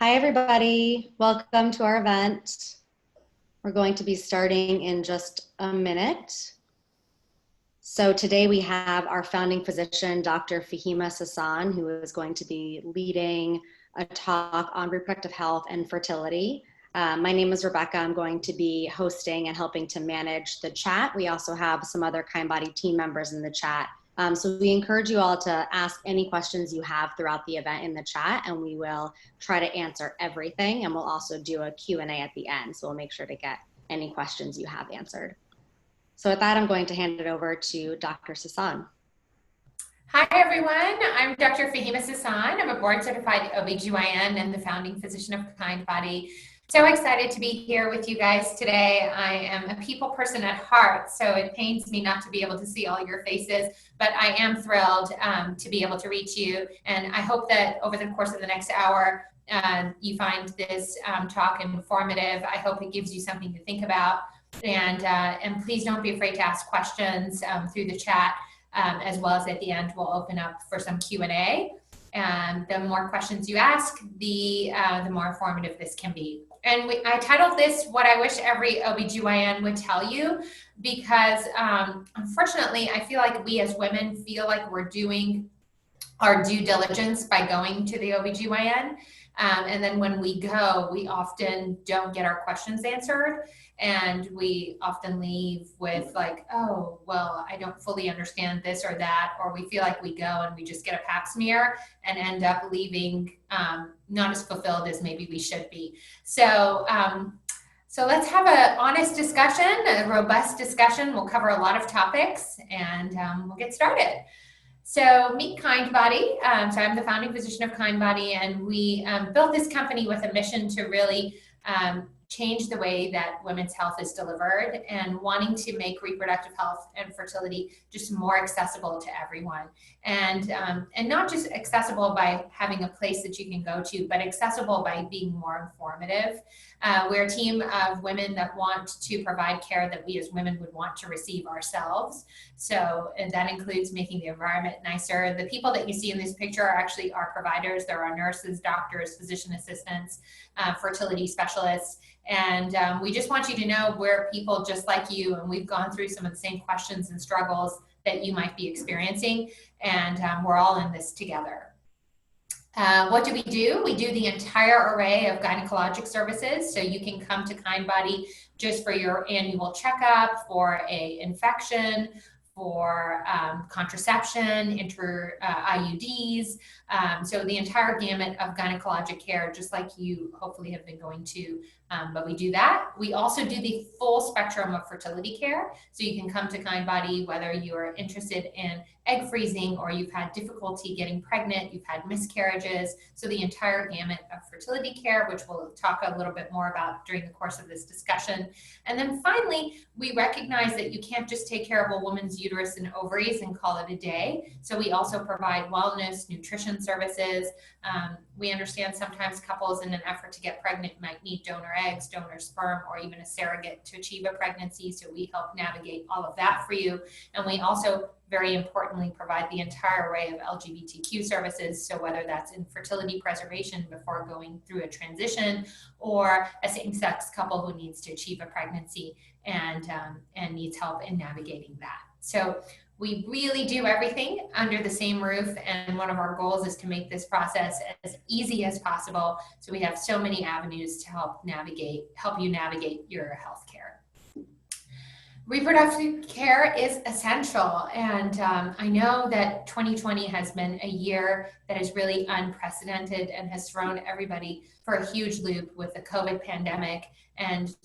Hi, everybody. Welcome to our event. We're going to be starting in just a minute. So today we have our founding physician, Dr. Fahimeh Sasan, who is going to be leading a talk on reproductive health and fertility. My name is Rebecca. I'm going to be hosting and helping to manage the chat. We also have some other Kindbody team members in the chat. So we encourage you all to ask any questions you have throughout the event in the chat, and we will try to answer everything. And we'll also do a Q&A at the end. So we'll make sure to get any questions you have answered. So with that, I'm going to hand it over to Dr. Sasan. Hi, everyone. I'm Dr. Fahimeh Sasan. I'm a board-certified OBGYN and the founding physician of Kindbody. So excited to be here with you guys today. I am a people person at heart, so it pains me not to be able to see all your faces, but I am thrilled to be able to reach you. And I hope that over the course of the next hour, you find this talk informative. I hope it gives you something to think about. And please don't be afraid to ask questions through the chat, as well as at the end, we'll open up for some Q&A. And the more questions you ask, the more informative this can be. And I titled this, What I Wish Every OBGYN Would Tell You, because unfortunately, I feel like we as women feel like we're doing our due diligence by going to the OBGYN. And then when we go, we often don't get our questions answered. And we often leave with like, oh, well, I don't fully understand this or that. Or we feel like we go and we just get a pap smear and end up leaving not as fulfilled as maybe we should be. So let's have an honest discussion, a robust discussion. We'll cover a lot of topics and we'll get started. So meet Kindbody. So I'm the founding physician of Kindbody, and we built this company with a mission to really change the way that women's health is delivered and wanting to make reproductive health and fertility just more accessible to everyone. And not just accessible by having a place that you can go to, but accessible by being more informative. We're a team of women that want to provide care that we as women would want to receive ourselves. So, and that includes making the environment nicer. The people that you see in this picture are actually our providers. There are nurses, doctors, physician assistants, fertility specialists. And we just want you to know we're people just like you, and we've gone through some of the same questions and struggles that you might be experiencing, and we're all in this together. What do? We do the entire array of gynecologic services. So you can come to Kindbody just for your annual checkup, for a infection, for contraception, IUDs, so the entire gamut of gynecologic care, just like you hopefully have been going to, but we do that. We also do the full spectrum of fertility care, so you can come to Kindbody whether you're interested in egg freezing or you've had difficulty getting pregnant, you've had miscarriages, so the entire gamut of fertility care, which we'll talk a little bit more about during the course of this discussion. And then finally, we recognize that you can't just take care of a woman's uterus and ovaries and call it a day. So we also provide wellness, nutrition services. We understand sometimes couples in an effort to get pregnant might need donor eggs, donor sperm, or even a surrogate to achieve a pregnancy. So we help navigate all of that for you. And we also, very importantly, provide the entire array of LGBTQ services. So whether that's infertility preservation before going through a transition, or a same-sex couple who needs to achieve a pregnancy and needs help in navigating that. So we really do everything under the same roof, and one of our goals is to make this process as easy as possible. So we have so many avenues to help you navigate your health care. Reproductive care is essential, and I know that 2020 has been a year that is really unprecedented and has thrown everybody for a huge loop with the COVID pandemic and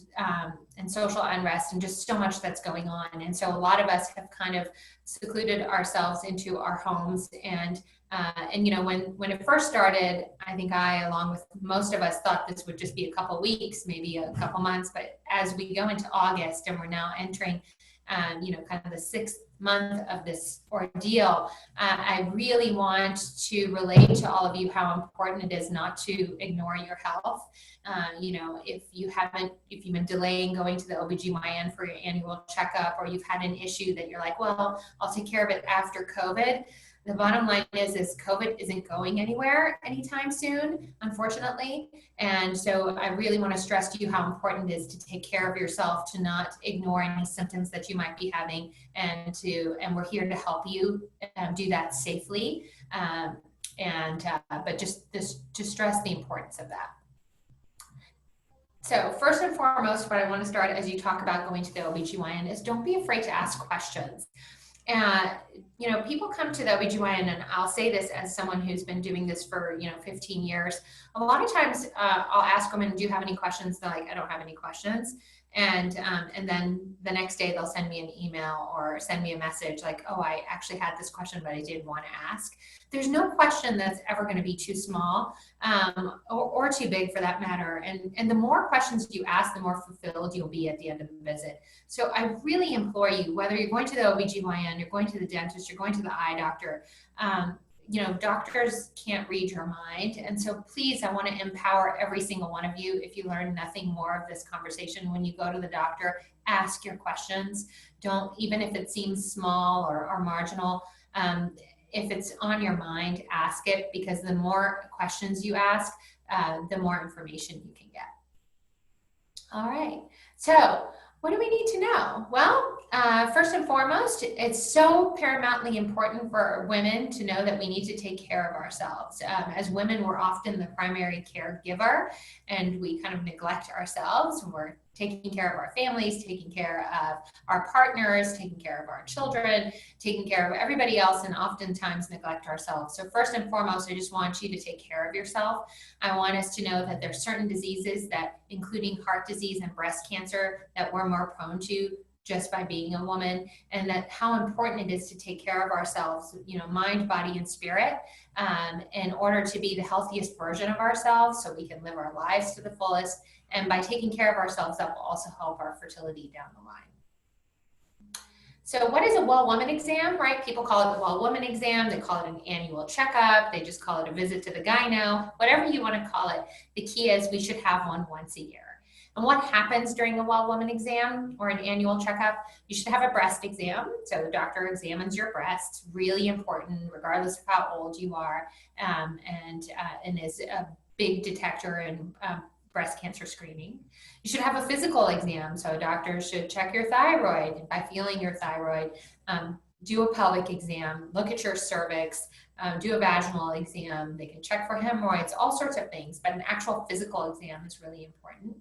social unrest and just so much that's going on. And so a lot of us have kind of secluded ourselves into our homes, and you know, when it first started, I think I, along with most of us, thought this would just be a couple weeks, maybe a couple months. But as we go into August and we're now entering, you know, kind of the 6th month of this ordeal, I really want to relate to all of you how important it is not to ignore your health. You know, if you've been delaying going to the OBGYN for your annual checkup, or you've had an issue that you're like, well, I'll take care of it after COVID. the bottom line is COVID isn't going anywhere anytime soon, unfortunately. And so I really want to stress to you how important it is to take care of yourself, to not ignore any symptoms that you might be having, and we're here to help you do that safely. But just to stress the importance of that. So first and foremost, what I want to start as you talk about going to the OBGYN is don't be afraid to ask questions. You know, people come to the OBGYN, and I'll say this as someone who's been doing this for, 15 years. A lot of times I'll ask women, do you have any questions? They're like, I don't have any questions. And then the next day they'll send me an email or send me a message like, oh, I actually had this question, but I didn't want to ask. There's no question that's ever going to be too small or too big for that matter. And the more questions you ask, the more fulfilled you'll be at the end of the visit. So I really implore you, whether you're going to the OBGYN, you're going to the dentist, you're going to the eye doctor, doctors can't read your mind. And so please, I want to empower every single one of you. If you learn nothing more of this conversation, when you go to the doctor, ask your questions. Don't, even if it seems small or marginal, if it's on your mind, ask it, because the more questions you ask, the more information you can get. All right. So what do we need to know? Well, first and foremost, it's so paramountly important for women to know that we need to take care of ourselves. As women, we're often the primary caregiver, and we kind of neglect ourselves. We're taking care of our families, taking care of our partners, taking care of our children, taking care of everybody else, and oftentimes neglect ourselves. So first and foremost, I just want you to take care of yourself. I want us to know that there's certain diseases that, including heart disease and breast cancer, that we're more prone to just by being a woman, and that how important it is to take care of ourselves, mind, body, and spirit, in order to be the healthiest version of ourselves so we can live our lives to the fullest. And by taking care of ourselves, that will also help our fertility down the line. So what is a well woman exam, right? People call it the well woman exam. They call it an annual checkup. They just call it a visit to the gyno, whatever you want to call it. The key is we should have one once a year. And what happens during a well woman exam or an annual checkup? You should have a breast exam. So the doctor examines your breasts, really important, regardless of how old you are, and is a big detector in breast cancer screening. You should have a physical exam. So doctors should check your thyroid. By feeling your thyroid, do a pelvic exam, look at your cervix, do a vaginal exam. They can check for hemorrhoids, all sorts of things, but an actual physical exam is really important.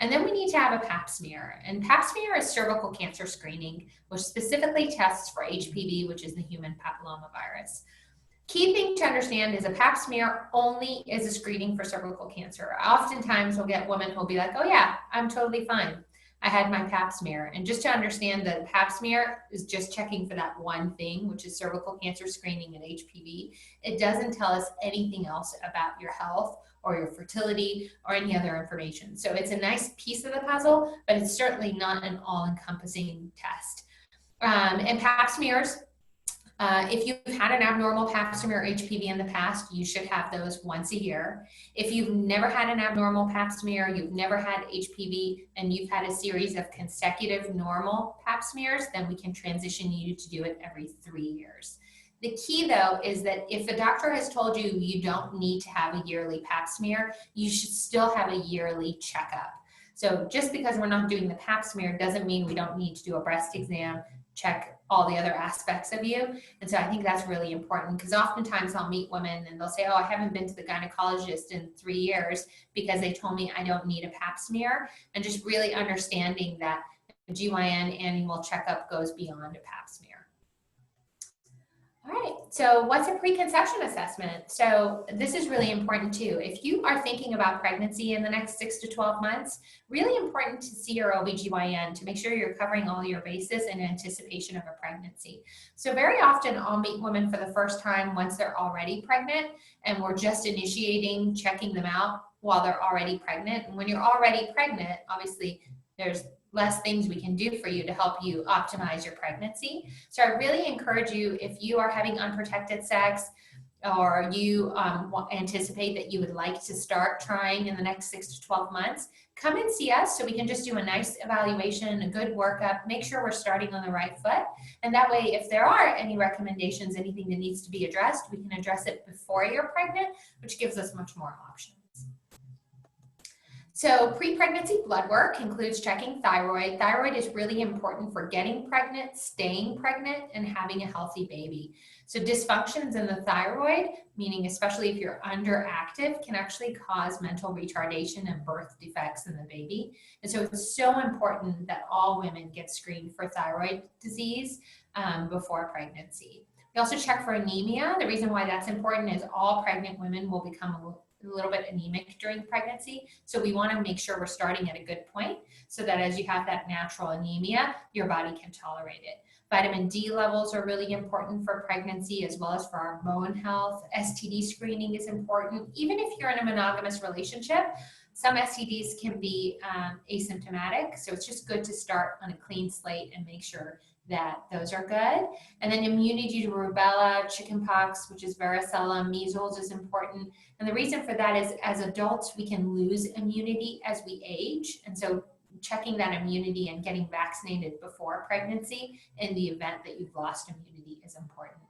And then we need to have a pap smear. And pap smear is cervical cancer screening, which specifically tests for HPV, which is the human papillomavirus. Key thing to understand is a pap smear only is a screening for cervical cancer. Oftentimes we'll get women who'll be like, oh yeah, I'm totally fine. I had my pap smear. And just to understand that pap smear is just checking for that one thing, which is cervical cancer screening and HPV. It doesn't tell us anything else about your health or your fertility or any other information. So it's a nice piece of the puzzle, but it's certainly not an all-encompassing test. And pap smears, if you've had an abnormal pap smear or HPV in the past, you should have those once a year. If you've never had an abnormal pap smear, you've never had HPV, and you've had a series of consecutive normal pap smears, then we can transition you to do it every 3 years. The key, though, is that if a doctor has told you you don't need to have a yearly pap smear, you should still have a yearly checkup. So just because we're not doing the pap smear doesn't mean we don't need to do a breast exam, check all the other aspects of you. And so I think that's really important, because oftentimes I'll meet women and they'll say, oh, I haven't been to the gynecologist in 3 years because they told me I don't need a pap smear. And just really understanding that the GYN annual checkup goes beyond a pap smear. All right, so what's a preconception assessment? So this is really important too. If you are thinking about pregnancy in the next 6 to 12 months, really important to see your OBGYN to make sure you're covering all your bases in anticipation of a pregnancy. So very often I'll meet women for the first time once they're already pregnant, and we're just initiating, checking them out while they're already pregnant. And when you're already pregnant, obviously there's less things we can do for you to help you optimize your pregnancy. So I really encourage you, if you are having unprotected sex, or you anticipate that you would like to start trying in the next 6 to 12 months, come and see us so we can just do a nice evaluation, a good workup, make sure we're starting on the right foot. And that way, if there are any recommendations, anything that needs to be addressed, we can address it before you're pregnant, which gives us much more options. So pre-pregnancy blood work includes checking thyroid. Thyroid is really important for getting pregnant, staying pregnant, and having a healthy baby. So dysfunctions in the thyroid, meaning especially if you're underactive, can actually cause mental retardation and birth defects in the baby. And so it's so important that all women get screened for thyroid disease before pregnancy. We also check for anemia. The reason why that's important is all pregnant women will become a little bit anemic during pregnancy. So we want to make sure we're starting at a good point so that as you have that natural anemia, your body can tolerate it. Vitamin D levels are really important for pregnancy as well as for our bone health. STD screening is important. Even if you're in a monogamous relationship, some STDs can be asymptomatic. So it's just good to start on a clean slate and make sure that those are good. And then immunity to rubella, chickenpox, which is varicella, measles is important. And the reason for that is as adults, we can lose immunity as we age. And so checking that immunity and getting vaccinated before pregnancy in the event that you've lost immunity is important.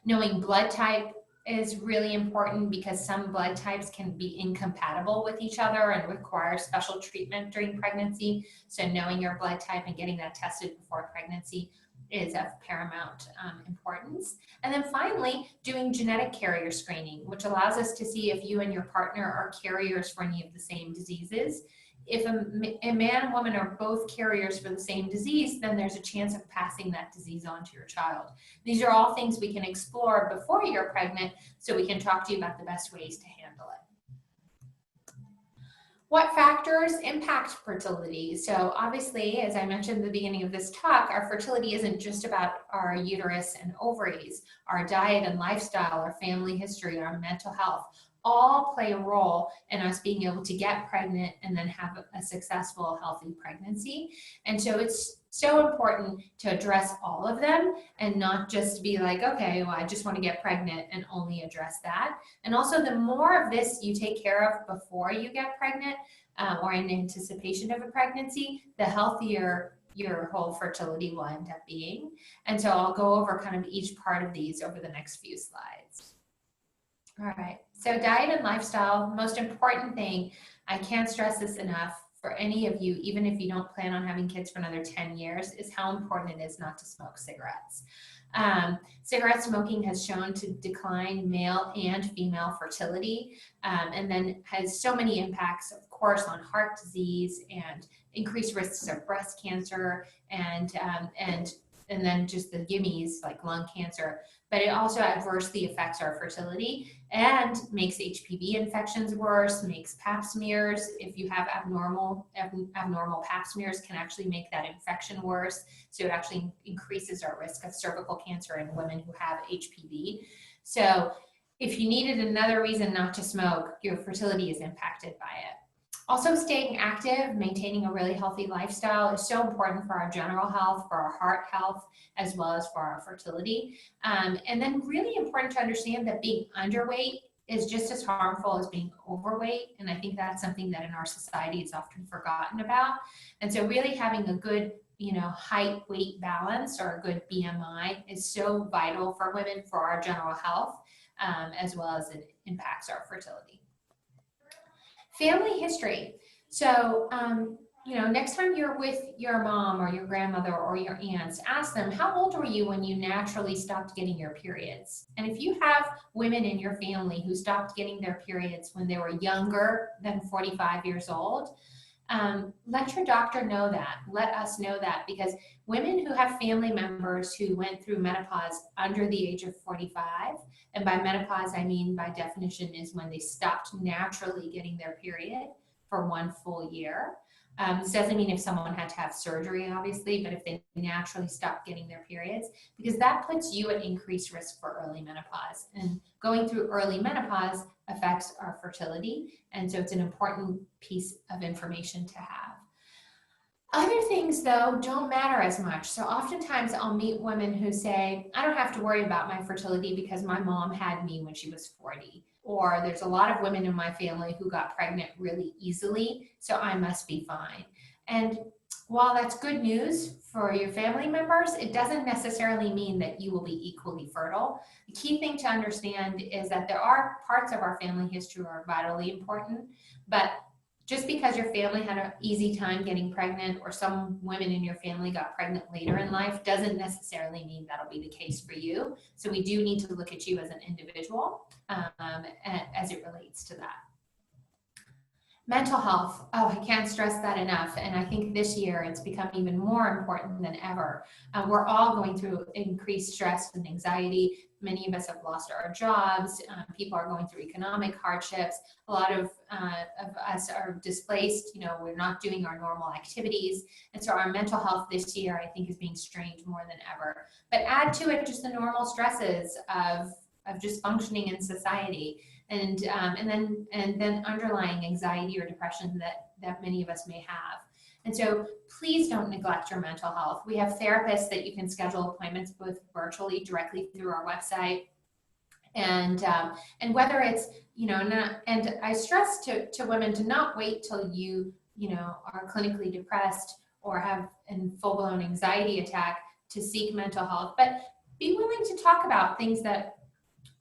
Knowing blood type is really important because some blood types can be incompatible with each other and require special treatment during pregnancy. So knowing your blood type and getting that tested before pregnancy is of paramount importance. And then finally, doing genetic carrier screening, which allows us to see if you and your partner are carriers for any of the same diseases. If a man and woman are both carriers for the same disease, then there's a chance of passing that disease on to your child. These are all things we can explore before you're pregnant so we can talk to you about the best ways to handle it. What factors impact fertility? So obviously, as I mentioned at the beginning of this talk, our fertility isn't just about our uterus and ovaries. Our diet and lifestyle, our family history, our mental health, all play a role in us being able to get pregnant and then have a successful, healthy pregnancy. And so it's so important to address all of them and not just be like, okay, well, I just want to get pregnant and only address that. And also the more of this you take care of before you get pregnant or in anticipation of a pregnancy, the healthier your whole fertility will end up being. And so I'll go over kind of each part of these over the next few slides. All right, so diet and lifestyle, most important thing, I can't stress this enough for any of you, even if you don't plan on having kids for another 10 years, is how important it is not to smoke cigarettes. Cigarette smoking has shown to decline male and female fertility, and then has so many impacts, of course, on heart disease and increased risks of breast cancer and then just the gimmies like lung cancer, but it also adversely affects our fertility and makes HPV infections worse, makes pap smears. If you have abnormal pap smears can actually make that infection worse. So it actually increases our risk of cervical cancer in women who have HPV. So if you needed another reason not to smoke, your fertility is impacted by it. Also, staying active, maintaining a really healthy lifestyle is so important for our general health, for our heart health, as well as for our fertility. And then really important to understand that being underweight is just as harmful as being overweight. And I think that's something that in our society is often forgotten about. And so really having a good, height weight balance or a good BMI is so vital for women for our general health, as well as it impacts our fertility. Family history. So, next time you're with your mom or your grandmother or your aunts, ask them, how old were you when you naturally stopped getting your periods? And if you have women in your family who stopped getting their periods when they were younger than 45 years old, let your doctor know that. Let us know that, because women who have family members who went through menopause under the age of 45, and by menopause I mean by definition is when they stopped naturally getting their period for 1 full year. This doesn't mean if someone had to have surgery, obviously, but if they naturally stopped getting their periods, because that puts you at increased risk for early menopause. And going through early menopause affects our fertility. And so it's an important piece of information to have. Other things, though, don't matter as much. So oftentimes I'll meet women who say, I don't have to worry about my fertility because my mom had me when she was 40. Or there's a lot of women in my family who got pregnant really easily, so I must be fine. And while that's good news for your family members, it doesn't necessarily mean that you will be equally fertile. The key thing to understand is that there are parts of our family history that are vitally important, but just because your family had an easy time getting pregnant or some women in your family got pregnant later in life doesn't necessarily mean that'll be the case for you. So we do need to look at you as an individual as it relates to that. Mental health, oh, I can't stress that enough. And I think this year it's become even more important than ever. We're all going through increased stress and anxiety. Many of us have lost our jobs. People are going through economic hardships. A lot of us are displaced. You know, we're not doing our normal activities. And so our mental health this year, I think, is being strained more than ever. But add to it just the normal stresses of just functioning in society. And then underlying anxiety or depression that many of us may have. And so please don't neglect your mental health. We have therapists that you can schedule appointments with virtually directly through our website. And whether it's, you know, and I stress to women to not wait till you know, are clinically depressed or have a full-blown anxiety attack to seek mental health, but be willing to talk about things that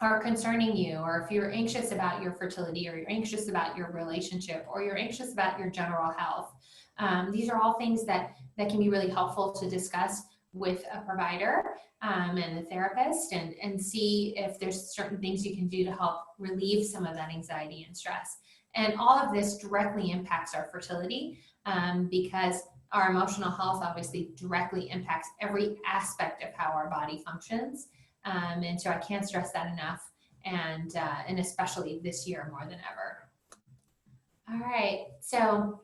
are concerning you, or if you're anxious about your fertility, or you're anxious about your relationship, or you're anxious about your general health. These are all things that can be really helpful to discuss with a provider and a therapist, and see if there's certain things you can do to help relieve some of that anxiety and stress. And all of this directly impacts our fertility because our emotional health obviously directly impacts every aspect of how our body functions. And so I can't stress that enough, and especially this year more than ever. All right, so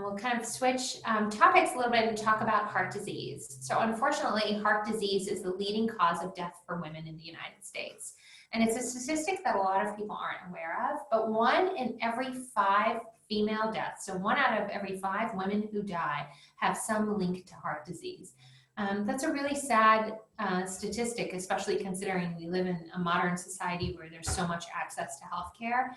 we'll kind of switch topics a little bit and talk about heart disease. So unfortunately, heart disease is the leading cause of death for women in the United States. And it's a statistic that a lot of people aren't aware of, but 1 in every 5 female deaths, so 1 out of every 5 women who die have some link to heart disease. That's a really sad statistic, especially considering we live in a modern society where there's so much access to healthcare.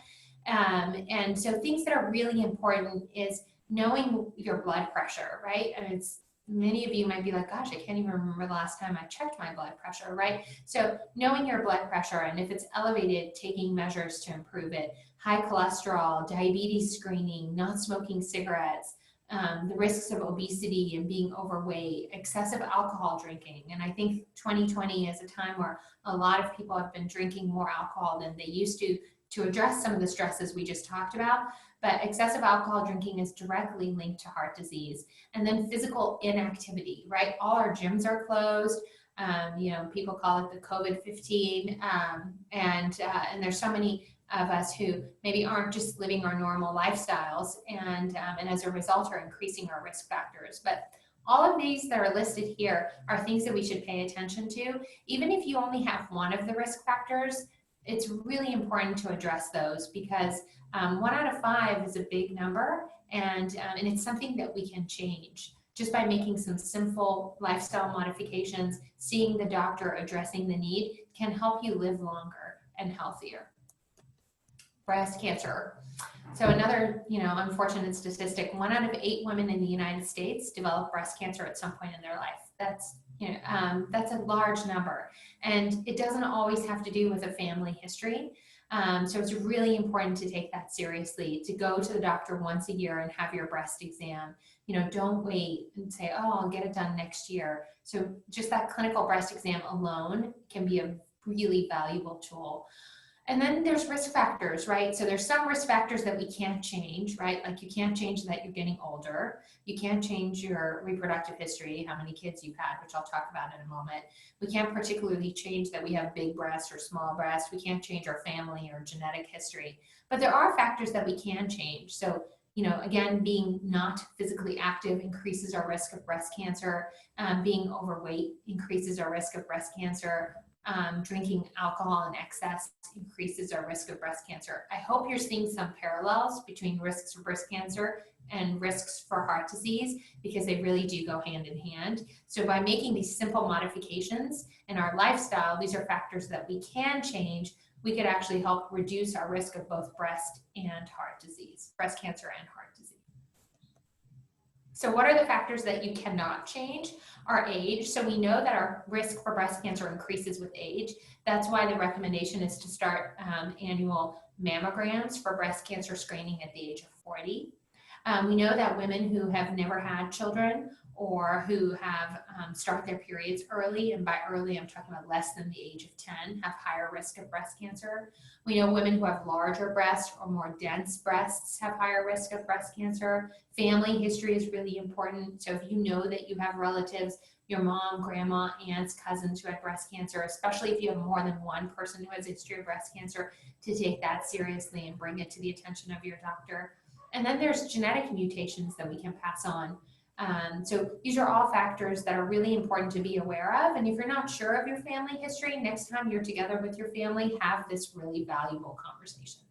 And so things that are really important is knowing your blood pressure, right? And it's, many of you might be like, gosh, I can't even remember the last time I checked my blood pressure, right? So knowing your blood pressure, and if it's elevated, taking measures to improve it, high cholesterol, diabetes screening, not smoking cigarettes, the risks of obesity and being overweight, excessive alcohol drinking. And I think 2020 is a time where a lot of people have been drinking more alcohol than they used to address some of the stresses we just talked about. But excessive alcohol drinking is directly linked to heart disease. And then physical inactivity, right? All our gyms are closed. You know, people call it the COVID-15. And there's so many of us who maybe aren't just living our normal lifestyles, and as a result are increasing our risk factors. But all of these that are listed here are things that we should pay attention to. Even if you only have one of the risk factors, it's really important to address those, because 1 out of 5 is a big number, and it's something that we can change just by making some simple lifestyle modifications. Seeing the doctor, addressing the need can help you live longer and healthier. Breast cancer. So another, you know, unfortunate statistic: 1 out of 8 women in the United States develop breast cancer at some point in their life. That's, you know, that's a large number, and it doesn't always have to do with a family history. So it's really important to take that seriously, to go to the doctor once a year and have your breast exam. You know, don't wait and say, oh, I'll get it done next year. So just that clinical breast exam alone can be a really valuable tool. And then there's risk factors, right? So there's some risk factors that we can't change, right? Like you can't change that you're getting older. You can't change your reproductive history, how many kids you've had, which I'll talk about in a moment. We can't particularly change that we have big breasts or small breasts. We can't change our family or genetic history. But there are factors that we can change. So, you know, again, being not physically active increases our risk of breast cancer. Being overweight increases our risk of breast cancer. drinking alcohol in excess increases our risk of breast cancer. I hope you're seeing some parallels between risks for breast cancer and risks for heart disease, because they really do go hand in hand. So by making these simple modifications in our lifestyle, these are factors that we can change. We could actually help reduce our risk of both breast and heart disease, breast cancer and heart disease. So what are the factors that you cannot change? Our age. So we know that our risk for breast cancer increases with age. That's why the recommendation is to start annual mammograms for breast cancer screening at the age of 40. We know that women who have never had children or who have start their periods early, and by early I'm talking about less than the age of 10, have higher risk of breast cancer. We know women who have larger breasts or more dense breasts have higher risk of breast cancer. Family history is really important. So if you know that you have relatives, your mom, grandma, aunts, cousins who had breast cancer, especially if you have more than one person who has a history of breast cancer, to take that seriously and bring it to the attention of your doctor. And then there's genetic mutations that we can pass on. So these are all factors that are really important to be aware of. And if you're not sure of your family history, next time you're together with your family, have this really valuable conversation.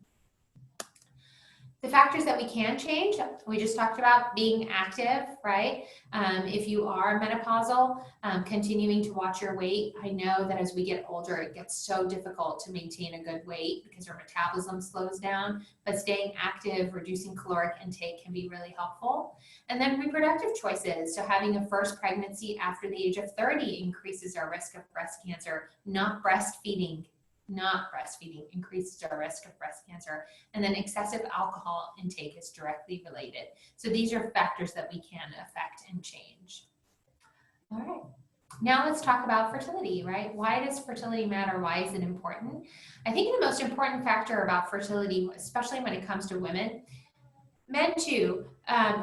The factors that we can change, we just talked about being active, right? If you are menopausal, continuing to watch your weight. I know that as we get older, it gets so difficult to maintain a good weight because our metabolism slows down, but staying active, reducing caloric intake can be really helpful. And then reproductive choices. So having a first pregnancy after the age of 30 increases our risk of breast cancer. Not breastfeeding increases our risk of breast cancer. And then excessive alcohol intake is directly related. So these are factors that we can affect and change. All right. Now let's talk about fertility, right? Why does fertility matter? Why is it important? I think the most important factor about fertility, especially when it comes to women, men too,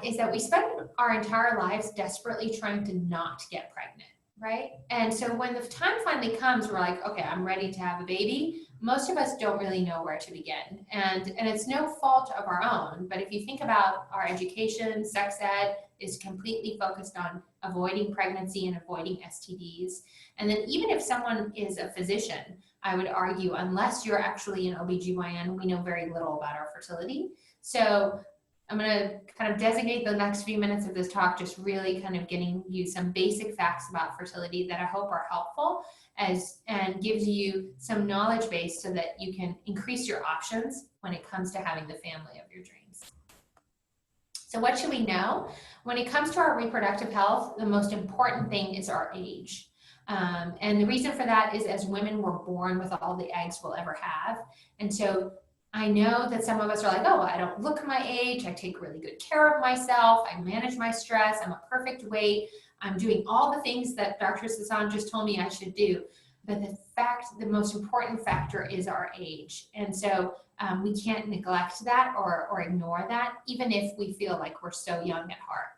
is that we spend our entire lives desperately trying to not get pregnant. Right? And so when the time finally comes, we're like, okay, I'm ready to have a baby. Most of us don't really know where to begin. And it's no fault of our own, but if you think about our education, sex ed is completely focused on avoiding pregnancy and avoiding STDs. And then even if someone is a physician, I would argue, unless you're actually an OBGYN, we know very little about our fertility. So I'm going to kind of designate the next few minutes of this talk just really kind of getting you some basic facts about fertility that I hope are helpful and gives you some knowledge base so that you can increase your options when it comes to having the family of your dreams. So what should we know? When it comes to our reproductive health, the most important thing is our age. And the reason for that is as women, we're born with all the eggs we'll ever have. And so I know that some of us are like, oh, I don't look my age. I take really good care of myself. I manage my stress. I'm a perfect weight. I'm doing all the things that Dr. Sasan just told me I should do. But the most important factor is our age. And so we can't neglect that or ignore that, even if we feel like we're so young at heart.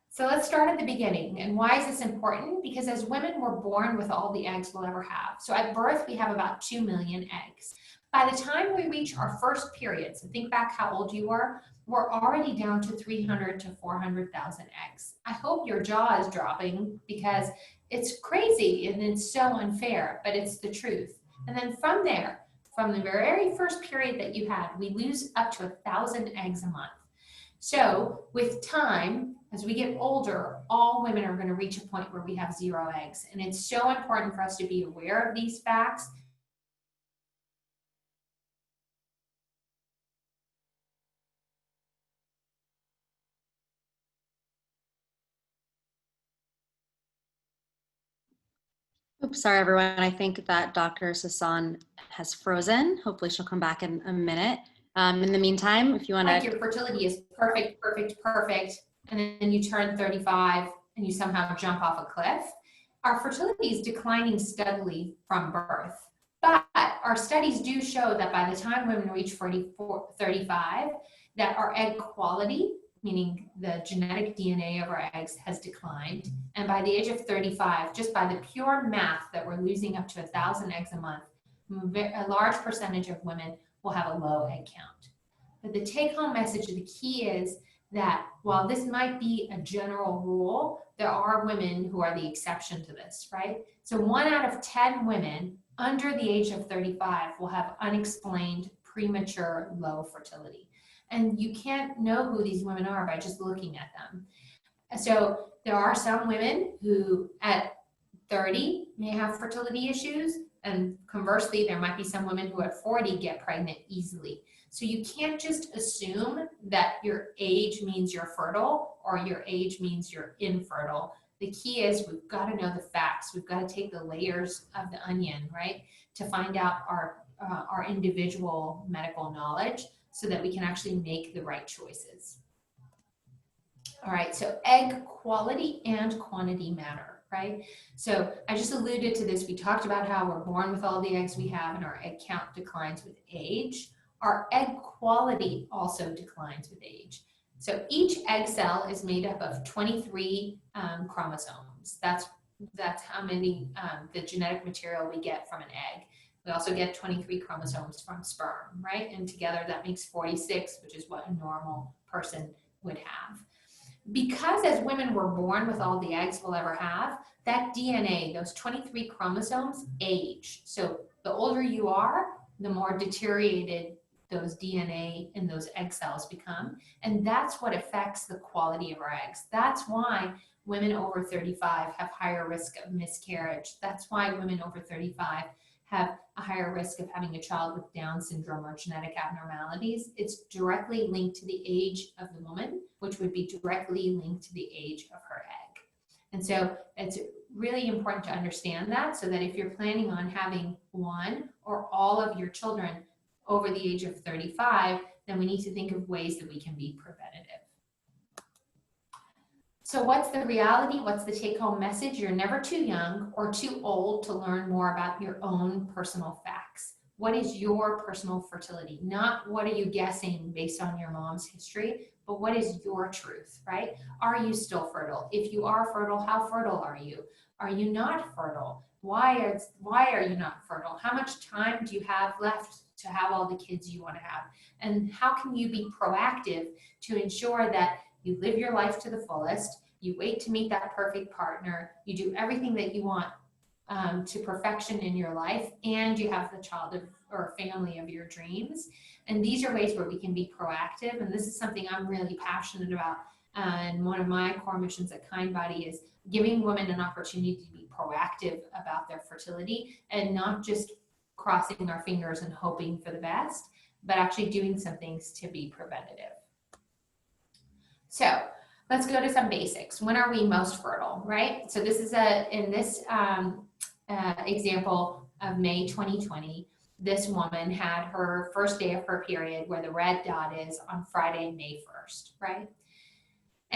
So let's start at the beginning. And why is this important? Because as women, we're born with all the eggs we'll ever have. So at birth, we have about 2 million eggs. By the time we reach our first period, so think back how old you were, we're already down to 300 to 400,000 eggs. I hope your jaw is dropping because it's crazy and it's so unfair, but it's the truth. And then from there, from the very first period that you had, we lose up to 1,000 eggs a month. So with time, as we get older, all women are going to reach a point where we have 0 eggs. And it's so important for us to be aware of these facts. Oops, sorry everyone. I think that Dr. Sasan has frozen. Hopefully she'll come back in a minute. In the meantime, if you want to... Like your fertility is perfect, and then you turn 35 and you somehow jump off a cliff. Our fertility is declining steadily from birth. But our studies do show that by the time women reach 35, that our egg quality, meaning the genetic DNA of our eggs, has declined. And by the age of 35, just by the pure math that we're losing up to 1,000 eggs a month, a large percentage of women will have a low egg count. But the take-home message, the key is that while this might be a general rule, there are women who are the exception to this, right? So 1 out of 10 women under the age of 35 will have unexplained premature low fertility. And you can't know who these women are by just looking at them. So there are some women who at 30 may have fertility issues, and conversely, there might be some women who at 40 get pregnant easily. So you can't just assume that your age means you're fertile or your age means you're infertile. The key is we've got to know the facts. We've got to take the layers of the onion, right, to find out our individual medical knowledge so that we can actually make the right choices. All right, so egg quality and quantity matter, right? So I just alluded to this. We talked about how we're born with all the eggs we have and our egg count declines with age. Our egg quality also declines with age. So each egg cell is made up of 23 chromosomes. That's how many, the genetic material we get from an egg. We also get 23 chromosomes from sperm, right? And together that makes 46, which is what a normal person would have. Because as women we're born with all the eggs we'll ever have, that DNA, those 23 chromosomes, age. So the older you are, the more deteriorated those DNA in those egg cells become. And that's what affects the quality of our eggs. That's why women over 35 have higher risk of miscarriage. That's why women over 35 have a higher risk of having a child with Down syndrome or genetic abnormalities. It's directly linked to the age of the woman, which would be directly linked to the age of her egg. And so it's really important to understand that, so that if you're planning on having one or all of your children over the age of 35, then we need to think of ways that we can be preventative. So what's the reality? What's the take-home message? You're never too young or too old to learn more about your own personal facts. What is your personal fertility? Not what are you guessing based on your mom's history, but what is your truth, right? Are you still fertile? If you are fertile, how fertile are you? Are you not fertile? Why are you not fertile? How much time do you have left to have all the kids you want to have? And how can you be proactive to ensure that you live your life to the fullest, you wait to meet that perfect partner, you do everything that you want to perfection in your life, and you have the child or family of your dreams. And these are ways where we can be proactive, and this is something I'm really passionate about. And one of my core missions at Kindbody is giving women an opportunity to be proactive about their fertility and not just crossing our fingers and hoping for the best, but actually doing some things to be preventative. So let's go to some basics. When are we most fertile, right? So this is in this example of May 2020, this woman had her first day of her period, where the red dot is, on Friday, May 1st, right?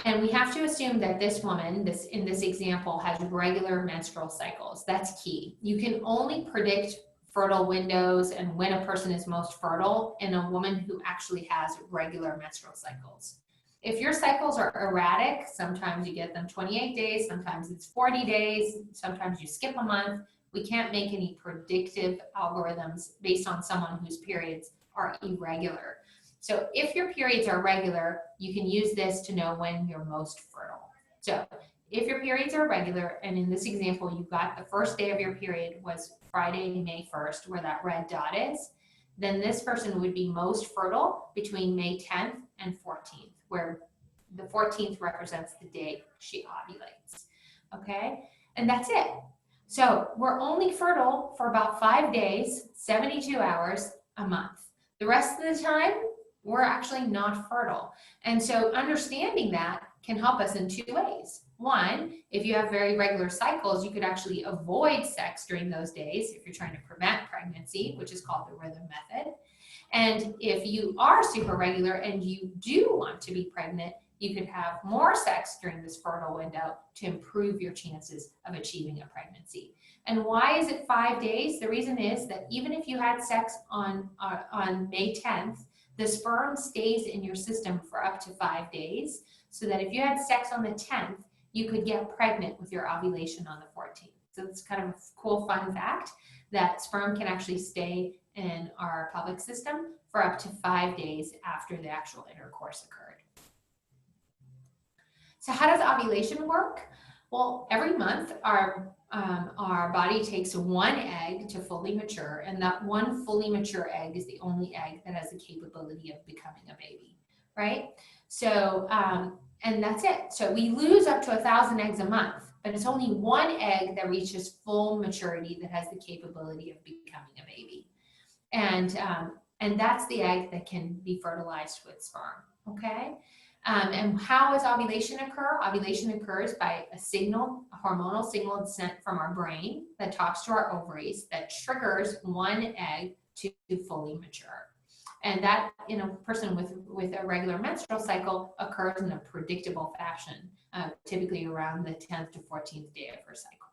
And we have to assume that this woman, in this example, has regular menstrual cycles. That's key. You can only predict fertile windows and when a person is most fertile in a woman who actually has regular menstrual cycles. If your cycles are erratic, sometimes you get them 28 days, sometimes it's 40 days, sometimes you skip a month, we can't make any predictive algorithms based on someone whose periods are irregular. So if your periods are regular, you can use this to know when you're most fertile. So if your periods are regular, and in this example, you got the first day of your period was Friday, May 1st, where that red dot is, then this person would be most fertile between May 10th and 14th, where the 14th represents the day she ovulates, okay? And that's it. So we're only fertile for about 5 days, 72 hours a month. The rest of the time, we're actually not fertile. And so understanding that can help us in 2 ways. One, if you have very regular cycles, you could actually avoid sex during those days if you're trying to prevent pregnancy, which is called the rhythm method. And if you are super regular and you do want to be pregnant, you could have more sex during this fertile window to improve your chances of achieving a pregnancy. And why is it 5 days? The reason is that even if you had sex on May 10th, the sperm stays in your system for up to 5 days, so that if you had sex on the 10th, you could get pregnant with your ovulation on the 14th. So it's kind of a cool fun fact that sperm can actually stay in our pelvic system for up to 5 days after the actual intercourse occurred. So how does ovulation work? Well, every month our body takes one egg to fully mature, and that one fully mature egg is the only egg that has the capability of becoming a baby, right? So, and that's it. So we lose up to 1,000 eggs a month, but it's only one egg that reaches full maturity that has the capability of becoming a baby. And that's the egg that can be fertilized with sperm, okay? And how does ovulation occur? Ovulation occurs by a hormonal signal sent from our brain that talks to our ovaries that triggers one egg to fully mature. And that in a person with a regular menstrual cycle occurs in a predictable fashion, typically around the 10th to 14th day of her cycle.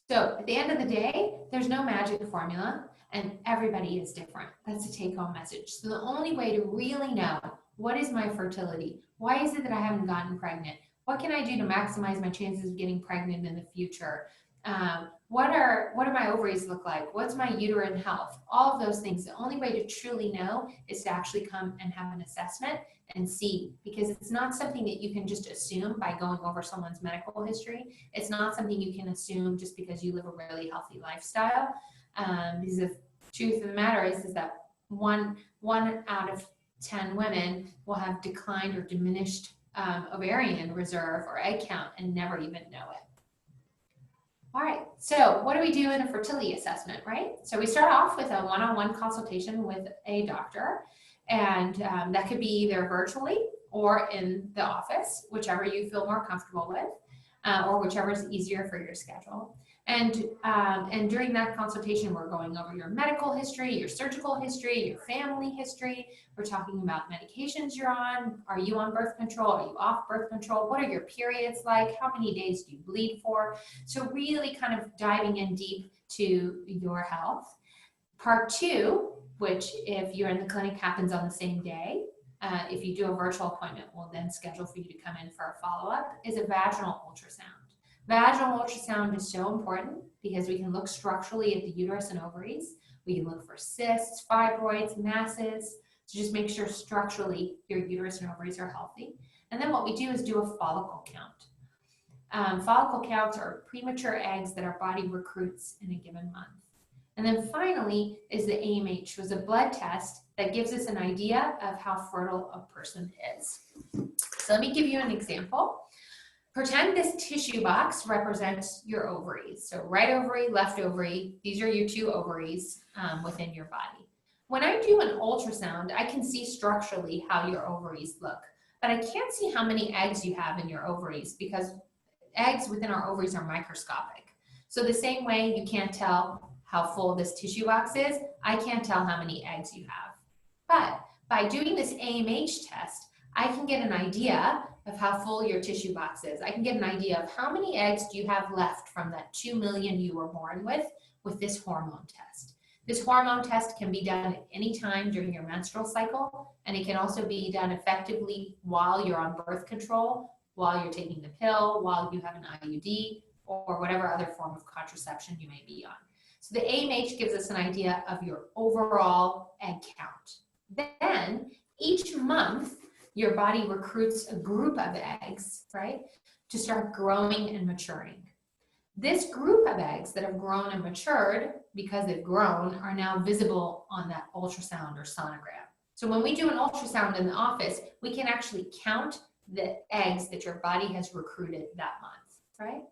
So at the end of the day, there's no magic formula, and everybody is different. That's the take-home message. So the only way to really know what is my fertility, why is it that I haven't gotten pregnant, what can I do to maximize my chances of getting pregnant in the future, what do my ovaries look like, what's my uterine health, all of those things. The only way to truly know is to actually come and have an assessment and see, because it's not something that you can just assume by going over someone's medical history. It's not something you can assume just because you live a really healthy lifestyle. Because the truth of the matter is that one out of 10 women will have declined or diminished ovarian reserve or egg count and never even know it. All right, so what do we do in a fertility assessment, right? So we start off with a one-on-one consultation with a doctor, and that could be either virtually or in the office, whichever you feel more comfortable with, or whichever is easier for your schedule. And during that consultation, we're going over your medical history, your surgical history, your family history. We're talking about medications you're on. Are you on birth control? Are you off birth control? What are your periods like? How many days do you bleed for? So really kind of diving in deep to your health. Part 2, which if you're in the clinic happens on the same day. If you do a virtual appointment, we'll then schedule for you to come in for a follow-up, is a vaginal ultrasound. Vaginal ultrasound is so important because we can look structurally at the uterus and ovaries. We can look for cysts, fibroids, masses, to just make sure structurally your uterus and ovaries are healthy. And then what we do is do a follicle count. Follicle counts are premature eggs that our body recruits in a given month. And then finally is the AMH, was a blood test that gives us an idea of how fertile a person is. So let me give you an example. Pretend this tissue box represents your ovaries. So right ovary, left ovary, these are your 2 ovaries within your body. When I do an ultrasound, I can see structurally how your ovaries look, but I can't see how many eggs you have in your ovaries because eggs within our ovaries are microscopic. So the same way you can't tell how full this tissue box is, I can't tell how many eggs you have. But by doing this AMH test, I can get an idea of how full your tissue box is. I can get an idea of how many eggs do you have left from that 2 million you were born with this hormone test. This hormone test can be done at any time during your menstrual cycle, and it can also be done effectively while you're on birth control, while you're taking the pill, while you have an IUD, or whatever other form of contraception you may be on. So the AMH gives us an idea of your overall egg count. Then each month, your body recruits a group of eggs, right, to start growing and maturing. This group of eggs that have grown and matured, because they've grown, are now visible on that ultrasound or sonogram. So when we do an ultrasound in the office, we can actually count the eggs that your body has recruited that month, right?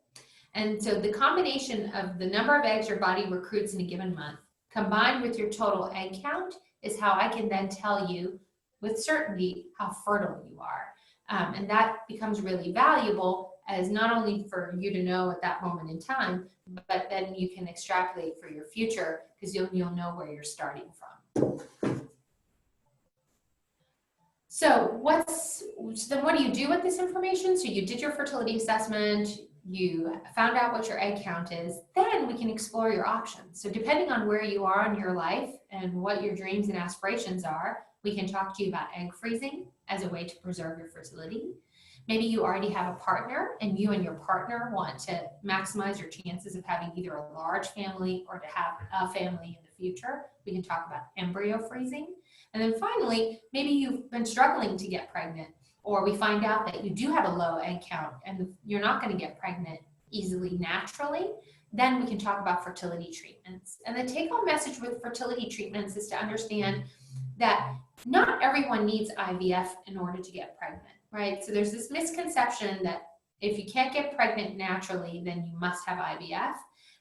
And so the combination of the number of eggs your body recruits in a given month, combined with your total egg count, is how I can then tell you with certainty how fertile you are. And that becomes really valuable as not only for you to know at that moment in time, but then you can extrapolate for your future because you'll know where you're starting from. So then what do you do with this information? So you did your fertility assessment, you found out what your egg count is, then we can explore your options. So depending on where you are in your life and what your dreams and aspirations are, we can talk to you about egg freezing as a way to preserve your fertility. Maybe you already have a partner and you and your partner want to maximize your chances of having either a large family or to have a family in the future. We can talk about embryo freezing. And then finally, maybe you've been struggling to get pregnant or we find out that you do have a low egg count and you're not going to get pregnant easily naturally, then we can talk about fertility treatments. And the take-home message with fertility treatments is to understand that not everyone needs IVF in order to get pregnant, right? So there's this misconception that if you can't get pregnant naturally, then you must have IVF.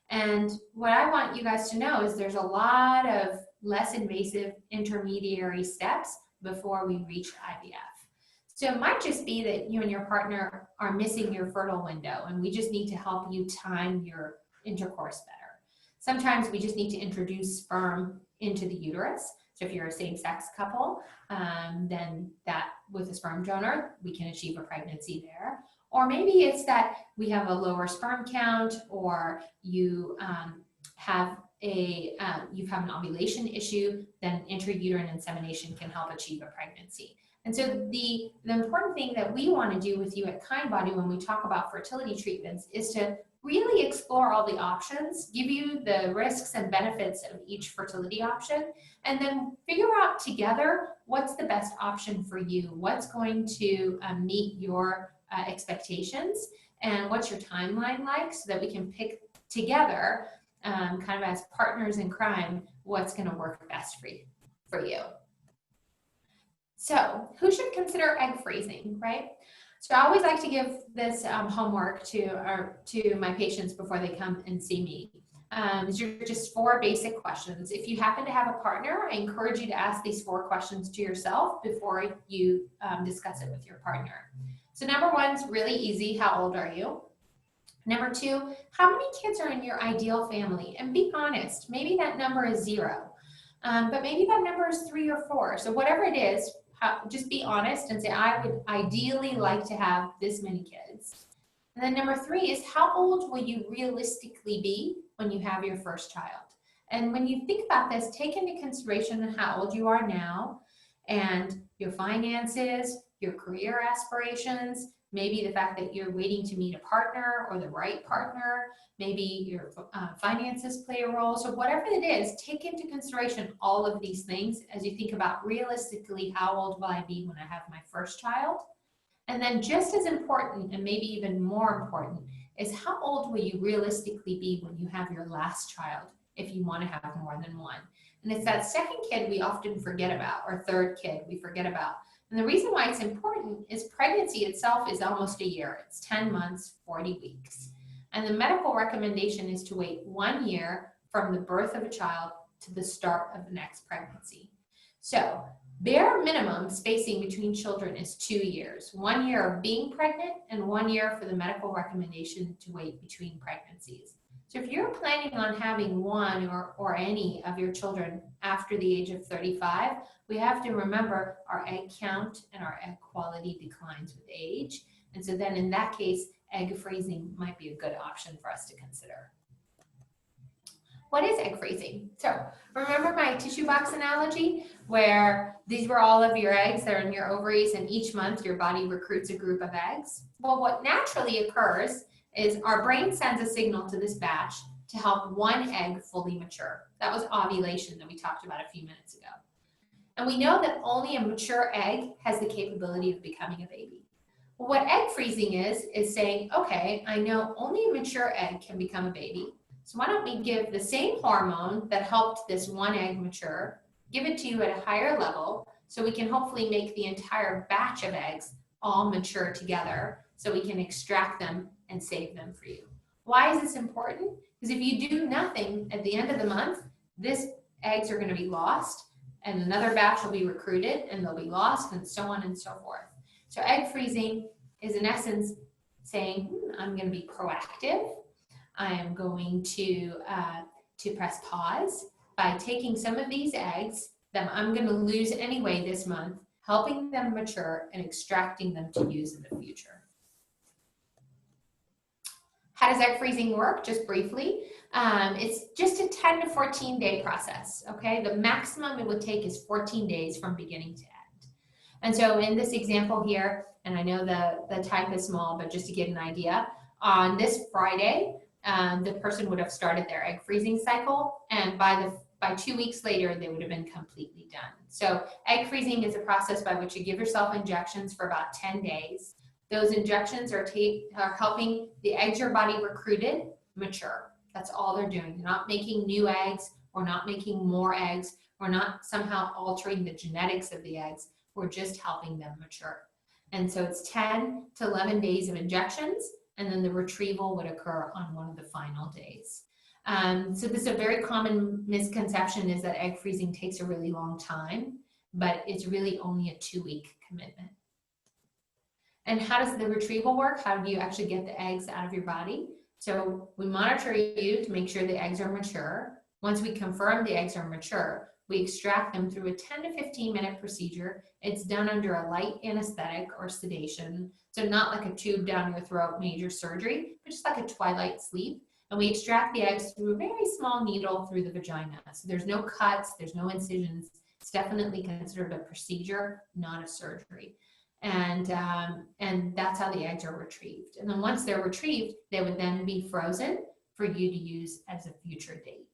And what I want you guys to know is there's a lot of less invasive intermediary steps before we reach IVF. So it might just be that you and your partner are missing your fertile window, and we just need to help you time your intercourse better. Sometimes we just need to introduce sperm into the uterus. So if you're a same-sex couple, then that with a sperm donor, we can achieve a pregnancy there. Or maybe it's that we have a lower sperm count, or you have an ovulation issue, then intrauterine insemination can help achieve a pregnancy. And so the important thing that we want to do with you at Kindbody when we talk about fertility treatments is to really explore all the options, give you the risks and benefits of each fertility option, and then figure out together what's the best option for you, what's going to meet your expectations, and what's your timeline like, so that we can pick together, kind of as partners in crime, what's going to work best for you. So who should consider egg freezing, right? So I always like to give this homework to my patients before they come and see me. These are just 4 basic questions. If you happen to have a partner, I encourage you to ask these 4 questions to yourself before you discuss it with your partner. So number 1 is really easy. How old are you? Number 2, how many kids are in your ideal family? And be honest, maybe that number is 0, but maybe that number is 3 or 4. So whatever it is, just be honest and say, I would ideally like to have this many kids. And then number 3 is, how old will you realistically be when you have your first child? And when you think about this, take into consideration how old you are now and your finances, your career aspirations, maybe the fact that you're waiting to meet a partner or the right partner, maybe your finances play a role. So whatever it is, take into consideration all of these things as you think about realistically, how old will I be when I have my first child? And then just as important, and maybe even more important, is how old will you realistically be when you have your last child, if you want to have more than one? And it's that second kid we often forget about, or third kid we forget about. And the reason why it's important is pregnancy itself is almost a year. It's 10 months, 40 weeks. And the medical recommendation is to wait 1 year from the birth of a child to the start of the next pregnancy. So bare minimum spacing between children is 2 years. 1 year of being pregnant and 1 year for the medical recommendation to wait between pregnancies. So if you're planning on having one or any of your children after the age of 35, we have to remember our egg count and our egg quality declines with age. And so then in that case, egg freezing might be a good option for us to consider. What is egg freezing? So remember my tissue box analogy, where these were all of your eggs that are in your ovaries, and each month your body recruits a group of eggs? Well, what naturally occurs is our brain sends a signal to this batch to help one egg fully mature. That was ovulation that we talked about a few minutes ago. And we know that only a mature egg has the capability of becoming a baby. Well, what egg freezing is saying, okay, I know only a mature egg can become a baby. So why don't we give the same hormone that helped this one egg mature, give it to you at a higher level, so we can hopefully make the entire batch of eggs all mature together, so we can extract them and save them for you. Why is this important? Because if you do nothing at the end of the month, these eggs are going to be lost, and another batch will be recruited, and they'll be lost, and so on and so forth. So egg freezing is in essence saying, I'm going to be proactive. I am going to press pause by taking some of these eggs that I'm going to lose anyway this month, helping them mature and extracting them to use in the future. How does egg freezing work? Just briefly, it's just a 10 to 14 day process, okay? The maximum it would take is 14 days from beginning to end. And so in this example here, and I know the type is small, but just to get an idea, on this Friday, the person would have started their egg freezing cycle, and by by 2 weeks later, they would have been completely done. So egg freezing is a process by which you give yourself injections for about 10 days. Those injections are helping the eggs your body recruited mature. That's all they're doing. They're not making new eggs or not making more eggs. We're not somehow altering the genetics of the eggs. We're just helping them mature. And so it's 10 to 11 days of injections, and then the retrieval would occur on one of the final days. So this is a very common misconception, is that egg freezing takes a really long time, but it's really only a 2-week commitment. And how does the retrieval work? How do you actually get the eggs out of your body? So we monitor you to make sure the eggs are mature. Once we confirm the eggs are mature, we extract them through a 10 to 15 minute procedure. It's done under a light anesthetic or sedation. So not like a tube down your throat, major surgery, but just like a twilight sleep. And we extract the eggs through a very small needle through the vagina. So there's no cuts, there's no incisions. It's definitely considered a procedure, not a surgery. And that's how the eggs are retrieved. And then once they're retrieved, they would then be frozen for you to use as a future date.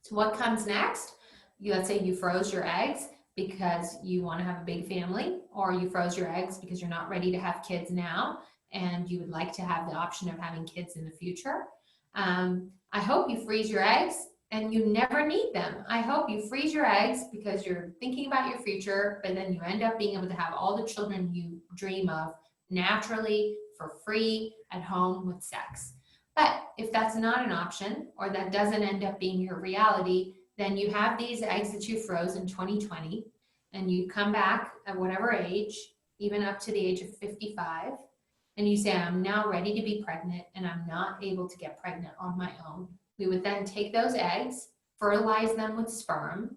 So what comes next? Let's say you froze your eggs because you want to have a big family, or you froze your eggs because you're not ready to have kids now and you would like to have the option of having kids in the future. I hope you freeze your eggs and you never need them. I hope you freeze your eggs because you're thinking about your future, but then you end up being able to have all the children you dream of naturally, for free, at home with sex. But if that's not an option, or that doesn't end up being your reality, then you have these eggs that you froze in 2020, and you come back at whatever age, even up to the age of 55, and you say, I'm now ready to be pregnant, and I'm not able to get pregnant on my own. We would then take those eggs, fertilize them with sperm,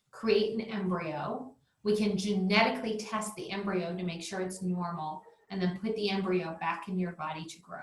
create an embryo. We can genetically test the embryo to make sure it's normal, and then put the embryo back in your body to grow.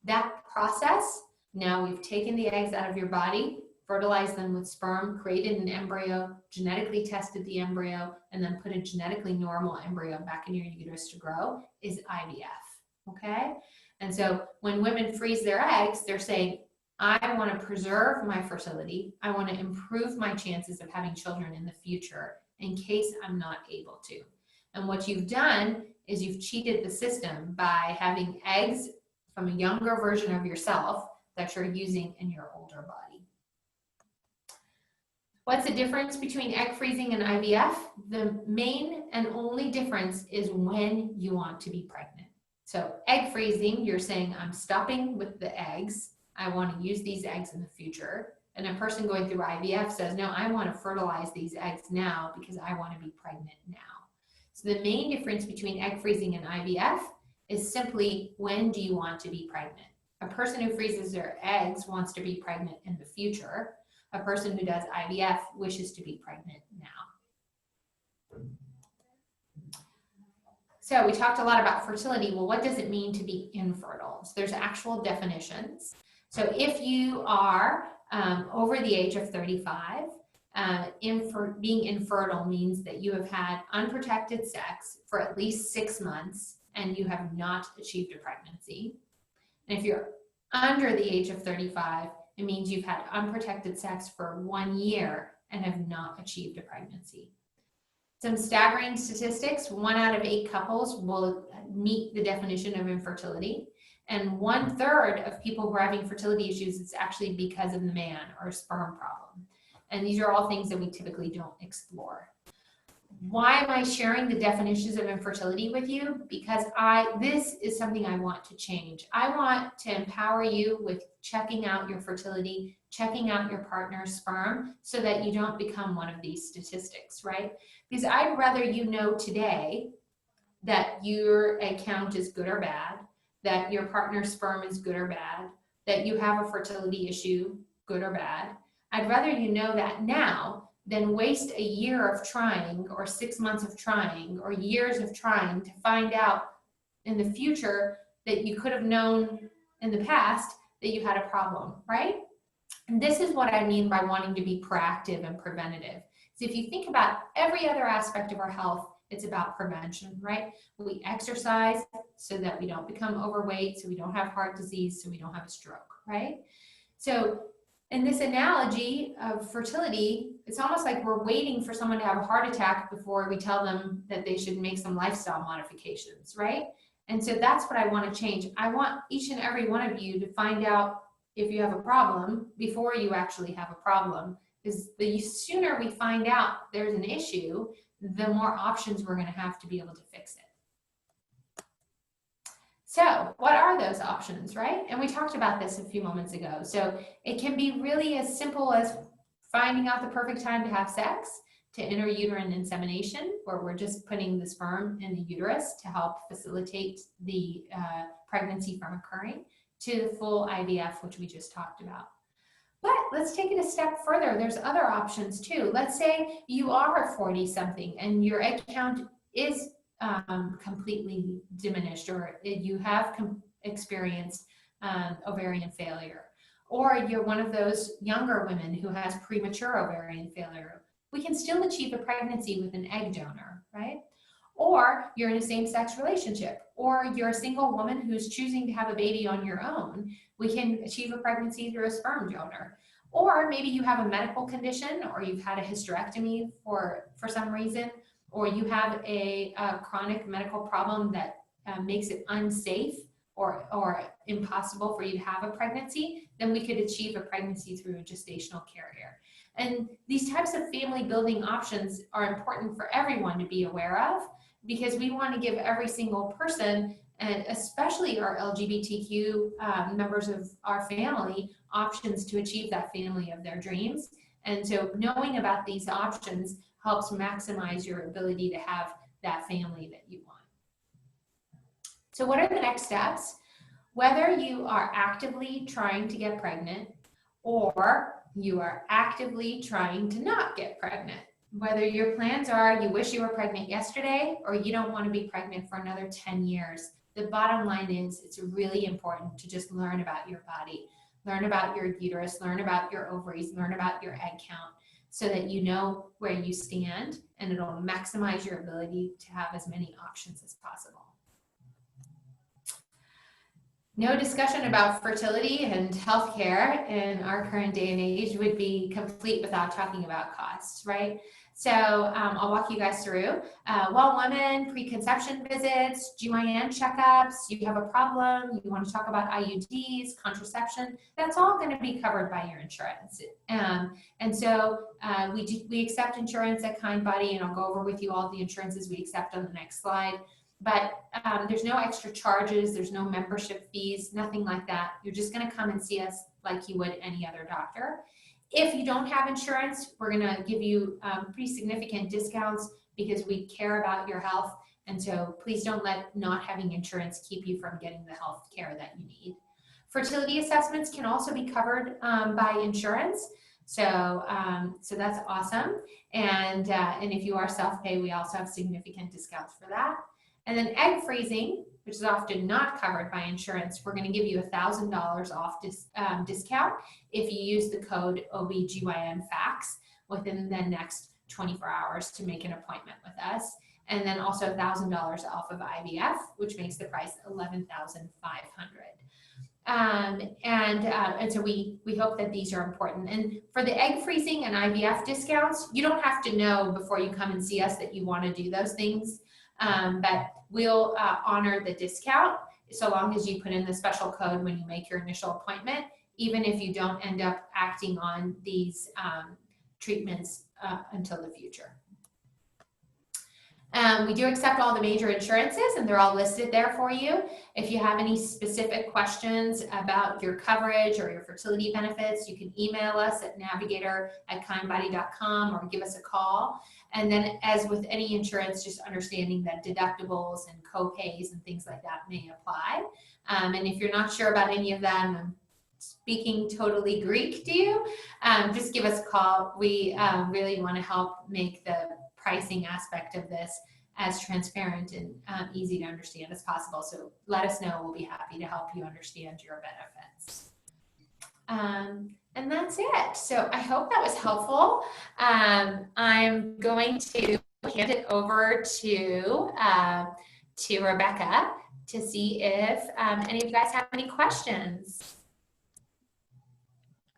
That process, now we've taken the eggs out of your body, fertilized them with sperm, created an embryo, genetically tested the embryo, and then put a genetically normal embryo back in your uterus to grow, is IVF, okay? And so when women freeze their eggs, they're saying, I want to preserve my fertility. I want to improve my chances of having children in the future in case I'm not able to. And what you've done is you've cheated the system by having eggs from a younger version of yourself that you're using in your older body. What's the difference between egg freezing and IVF? The main and only difference is when you want to be pregnant. So egg freezing, you're saying, I'm stopping with the eggs. I want to use these eggs in the future. And a person going through IVF says, no, I want to fertilize these eggs now because I want to be pregnant now. So the main difference between egg freezing and IVF is simply, when do you want to be pregnant? A person who freezes their eggs wants to be pregnant in the future. A person who does IVF wishes to be pregnant now. So we talked a lot about fertility. Well, what does it mean to be infertile? So there's actual definitions. So if you are over the age of 35, being infertile means that you have had unprotected sex for at least 6 months and you have not achieved a pregnancy. And if you're under the age of 35, it means you've had unprotected sex for 1 year and have not achieved a pregnancy. Some staggering statistics: 1 out of 8 couples will meet the definition of infertility. And 1/3 of people who are having fertility issues, it's actually because of the man or a sperm problem. And these are all things that we typically don't explore. Why am I sharing the definitions of infertility with you? Because this is something I want to change. I want to empower you with checking out your fertility, checking out your partner's sperm, so that you don't become one of these statistics, right? Because I'd rather you know today that your egg count is good or bad, that your partner's sperm is good or bad, that you have a fertility issue, good or bad. I'd rather you know that now than waste a year of trying, or 6 months of trying, or years of trying to find out in the future that you could have known in the past that you had a problem, right? And this is what I mean by wanting to be proactive and preventative. So if you think about every other aspect of our health, it's about prevention, right? We exercise so that we don't become overweight, so we don't have heart disease, so we don't have a stroke, right? So In this analogy of fertility, it's almost like we're waiting for someone to have a heart attack before we tell them that they should make some lifestyle modifications, right? And so that's what I want to change. I want each and every one of you to find out if you have a problem before you actually have a problem. Because the sooner we find out there's an issue, the more options we're going to have to be able to fix it. So what are those options, right? And we talked about this a few moments ago. So it can be really as simple as finding out the perfect time to have sex, to intrauterine insemination, where we're just putting the sperm in the uterus to help facilitate the pregnancy from occurring, to the full IVF, which we just talked about. But let's take it a step further. There's other options too. Let's say you are 40-something and your egg count is completely diminished, or you have experienced ovarian failure, or you're one of those younger women who has premature ovarian failure. We can still achieve a pregnancy with an egg donor, right? Or you're in a same-sex relationship, or you're a single woman who's choosing to have a baby on your own. We can achieve a pregnancy through a sperm donor. Or maybe you have a medical condition, or you've had a hysterectomy for some reason, or you have a chronic medical problem that makes it unsafe or impossible for you to have a pregnancy, then we could achieve a pregnancy through a gestational carrier. And these types of family building options are important for everyone to be aware of, because we want to give every single person, and especially our LGBTQ members of our family, options to achieve that family of their dreams. And so knowing about these options helps maximize your ability to have that family that you want. So what are the next steps? Whether you are actively trying to get pregnant or you are actively trying to not get pregnant, whether your plans are you wish you were pregnant yesterday or you don't want to be pregnant for another 10 years, the bottom line is it's really important to just learn about your body, learn about your uterus, learn about your ovaries, learn about your egg count, so that you know where you stand, and it'll maximize your ability to have as many options as possible. No discussion about fertility and healthcare in our current day and age would be complete without talking about costs, right? So I'll walk you guys through well woman, preconception visits, GYN checkups. You have a problem, you want to talk about IUDs, contraception, that's all going to be covered by your insurance. And so we accept insurance at Kindbody, and I'll go over with you all the insurances we accept on the next slide. But there's no extra charges, there's no membership fees, nothing like that. You're just going to come and see us like you would any other doctor. If you don't have insurance, we're going to give you pretty significant discounts because we care about your health. And so please don't let not having insurance keep you from getting the health care that you need. Fertility assessments can also be covered by insurance. So that's awesome. And if you are self-pay, we also have significant discounts for that. And then egg freezing, which is often not covered by insurance, we're going to give you $1,000 off discount if you use the code OBGYNFAX within the next 24 hours to make an appointment with us. And then also $1,000 off of IVF, which makes the price $11,500. And so we hope that these are important. And for the egg freezing and IVF discounts, you don't have to know before you come and see us that you want to do those things. But we'll honor the discount so long as you put in the special code when you make your initial appointment, even if you don't end up acting on these treatments until the future. We do accept all the major insurances, and they're all listed there for you. If you have any specific questions about your coverage or your fertility benefits, you can email us at navigator@kindbody.com or give us a call. And then, as with any insurance, just understanding that deductibles and co-pays and things like that may apply. And if you're not sure about any of that, and I'm speaking totally Greek to you, just give us a call. We really want to help make the pricing aspect of this as transparent and easy to understand as possible. So let us know. We'll be happy to help you understand your benefits. And that's it. So I hope that was helpful. I'm going to hand it over to Rebecca to see if any of you guys have any questions.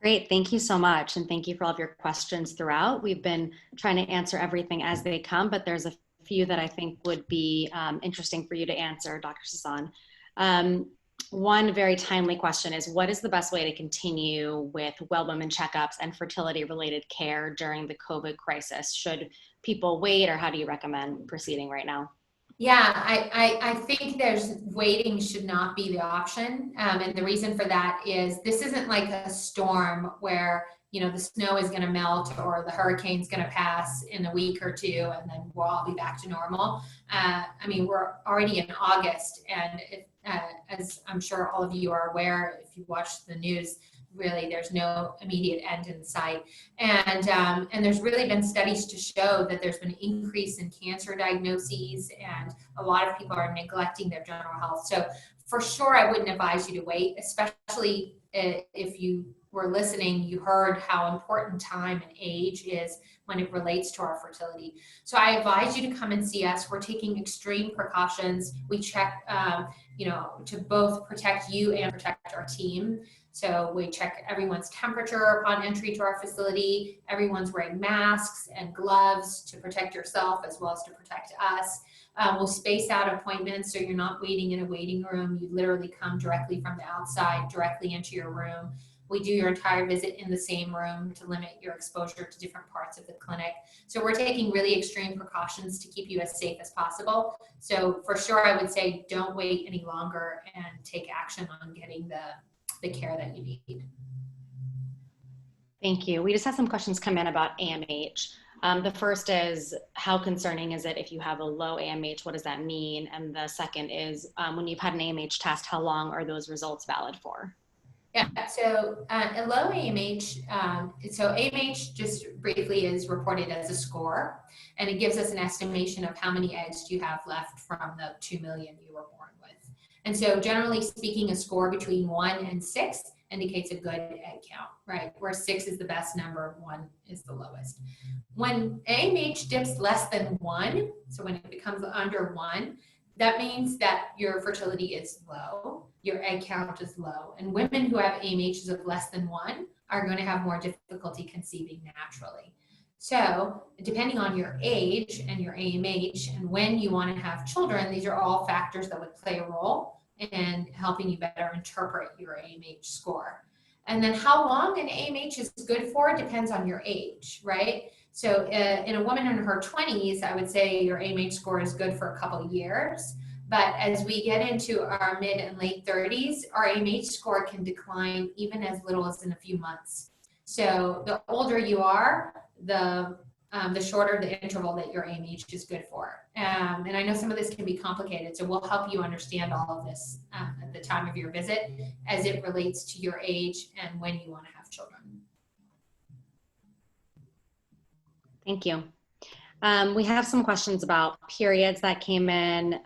Great. Thank you so much. And thank you for all of your questions throughout. We've been trying to answer everything as they come, but there's a few that I think would be interesting for you to answer, Dr. Sasan. One very timely question is, what is the best way to continue with well woman checkups and fertility related care during the COVID crisis? Should people wait, or how do you recommend proceeding right now? Yeah, I think there's waiting should not be the option. And the reason for that is this isn't like a storm where, the snow is going to melt or the hurricane's going to pass in a week or two and then we'll all be back to normal. We're already in August, and as I'm sure all of you are aware, if you watch the news, really there's no immediate end in sight. And there's really been studies to show that there's been an increase in cancer diagnoses, and a lot of people are neglecting their general health. So for sure, I wouldn't advise you to wait, especially if you were listening, you heard how important time and age is when it relates to our fertility. So I advise you to come and see us. We're taking extreme precautions. We check, to both protect you and protect our team. So we check everyone's temperature upon entry to our facility. Everyone's wearing masks and gloves to protect yourself as well as to protect us. We'll space out appointments so you're not waiting in a waiting room. You literally come directly from the outside, directly into your room. We do your entire visit in the same room to limit your exposure to different parts of the clinic. So we're taking really extreme precautions to keep you as safe as possible. So for sure, I would say don't wait any longer and take action on getting the care that you need. Thank you. We just had some questions come in about AMH. The first is, how concerning is it if you have a low AMH? What does that mean? And the second is, when you've had an AMH test, how long are those results valid for? Yeah, so a low AMH, so AMH just briefly is reported as a score, and it gives us an estimation of how many eggs you have left from the 2 million you were born with. And so generally speaking, a score between 1 and 6 indicates a good egg count, right? Where 6 is the best number, 1 is the lowest. When AMH dips less than 1, so when it becomes under 1, that means that your fertility is low, your egg count is low, and women who have AMHs of less than 1 are going to have more difficulty conceiving naturally. So depending on your age and your AMH and when you want to have children, these are all factors that would play a role in helping you better interpret your AMH score. And then how long an AMH is good for depends on your age, right? So in a woman in her 20s, I would say your AMH score is good for a couple of years. But as we get into our mid and late 30s, our AMH score can decline even as little as in a few months. So the older you are, the shorter the interval that your AMH is good for. And I know some of this can be complicated, so we'll help you understand all of this at the time of your visit as it relates to your age and when you want to have children. Thank you. We have some questions about periods that came in.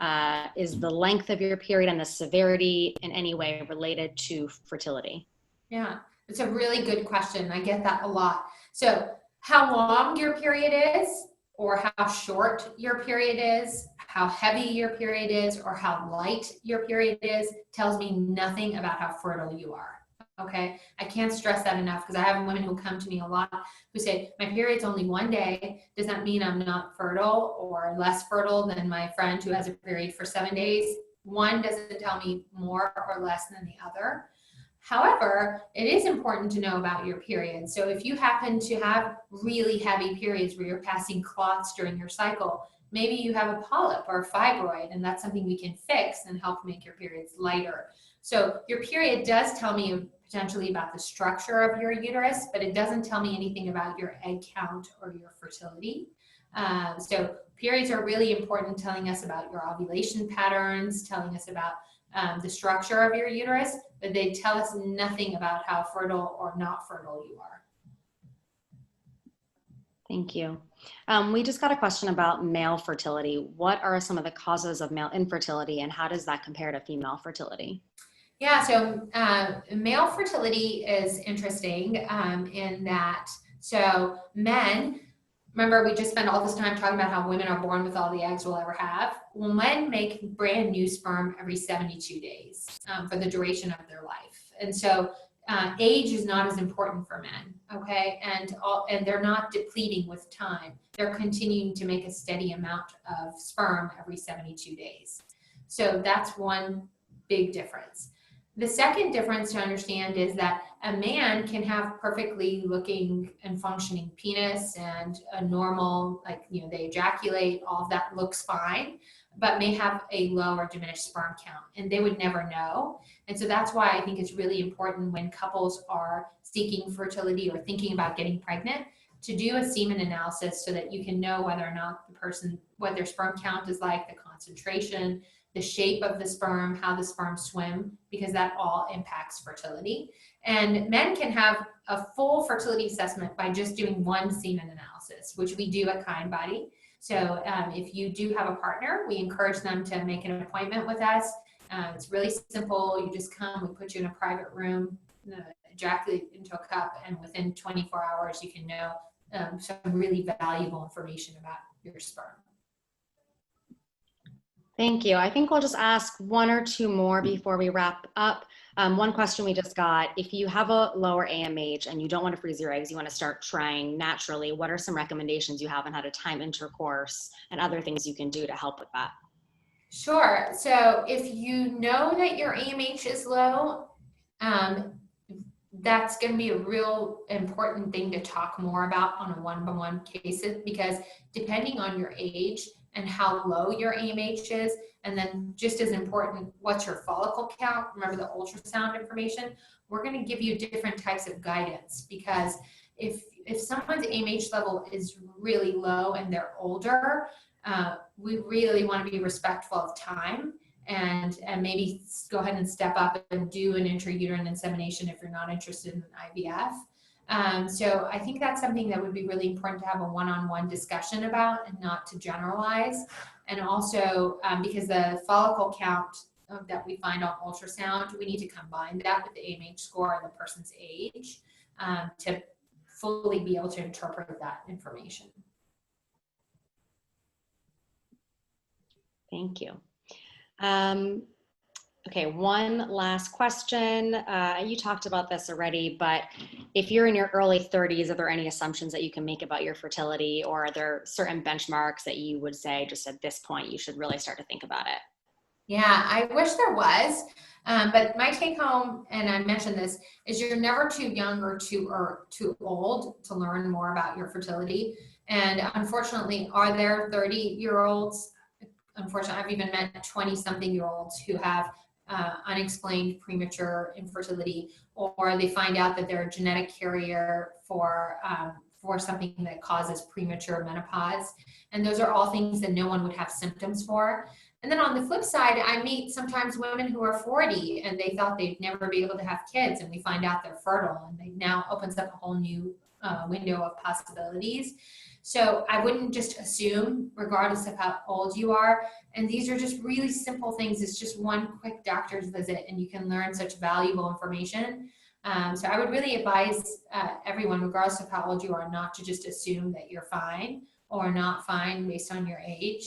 Is the length of your period and the severity in any way related to fertility? Yeah, it's a really good question. I get that a lot. So how long your period is, or how short your period is, how heavy your period is, or how light your period is, tells me nothing about how fertile you are. Okay, I can't stress that enough, because I have women who come to me a lot who say, my period's only 1 day. Does that mean I'm not fertile or less fertile than my friend who has a period for 7 days? One doesn't tell me more or less than the other. However, it is important to know about your period. So if you happen to have really heavy periods where you're passing clots during your cycle, maybe you have a polyp or a fibroid, and that's something we can fix and help make your periods lighter. So your period does tell me potentially about the structure of your uterus, but it doesn't tell me anything about your egg count or your fertility. So periods are really important, telling us about your ovulation patterns, telling us about the structure of your uterus, but they tell us nothing about how fertile or not fertile you are. Thank you. We just got a question about male fertility. What are some of the causes of male infertility, and how does that compare to female fertility? Yeah, so male fertility is interesting in that, so men, remember we just spent all this time talking about how women are born with all the eggs we'll ever have. Well, men make brand new sperm every 72 days for the duration of their life. And so age is not as important for men, okay? And they're not depleting with time. They're continuing to make a steady amount of sperm every 72 days. So that's one big difference. The second difference to understand is that a man can have perfectly looking and functioning penis and a normal, like, you know, they ejaculate, all of that looks fine, but may have a low or diminished sperm count, and they would never know. And so that's why I think it's really important when couples are seeking fertility or thinking about getting pregnant to do a semen analysis so that you can know whether or not the person, what their sperm count is like, the concentration, the shape of the sperm, how the sperm swim, because that all impacts fertility. And men can have a full fertility assessment by just doing one semen analysis, which we do at Kindbody. So if you do have a partner, we encourage them to make an appointment with us. It's really simple. You just come, we put you in a private room, ejaculate into a cup, and within 24 hours, you can know some really valuable information about your sperm. Thank you. I think we'll just ask one or two more before we wrap up. One question we just got: if you have a lower AMH and you don't want to freeze your eggs, you want to start trying naturally, what are some recommendations you have on how to time intercourse and other things you can do to help with that? Sure. So if you know that your AMH is low, that's going to be a real important thing to talk more about on a one-by-one cases, because depending on your age and how low your AMH is, and then just as important, what's your follicle count, remember the ultrasound information, we're going to give you different types of guidance, because if someone's AMH level is really low and they're older, we really want to be respectful of time and maybe go ahead and step up and do an intrauterine insemination if you're not interested in IVF. So I think that's something that would be really important to have a one-on-one discussion about and not to generalize. And also because the follicle count that we find on ultrasound, we need to combine that with the AMH score and the person's age to fully be able to interpret that information. Thank you. Okay, one last question. You talked about this already, but if you're in your early 30s, are there any assumptions that you can make about your fertility, or are there certain benchmarks that you would say just at this point you should really start to think about it? Yeah, I wish there was, but my take home, and I mentioned this, is you're never too young or too old to learn more about your fertility. And unfortunately, are there 30-year-olds? Unfortunately, I've even met 20-something-year-olds who have unexplained premature infertility, or they find out that they're a genetic carrier for something that causes premature menopause. And those are all things that no one would have symptoms for. And then on the flip side, I meet sometimes women who are 40 and they thought they'd never be able to have kids, and we find out they're fertile, and they now opens up a whole new window of possibilities. So I wouldn't just assume, regardless of how old you are. And these are just really simple things. It's just one quick doctor's visit, and you can learn such valuable information. So I would really advise everyone, regardless of how old you are, not to just assume that you're fine or not fine based on your age.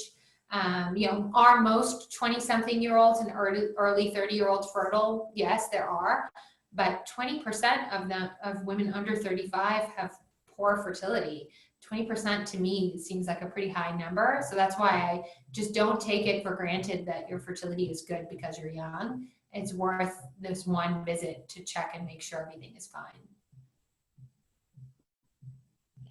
You know, are most 20-something-year-olds and early 30-year-olds fertile? Yes, there are. But 20% of women under 35 have poor fertility. 20% to me seems like a pretty high number. So that's why I just don't take it for granted that your fertility is good because you're young. It's worth this one visit to check and make sure everything is fine.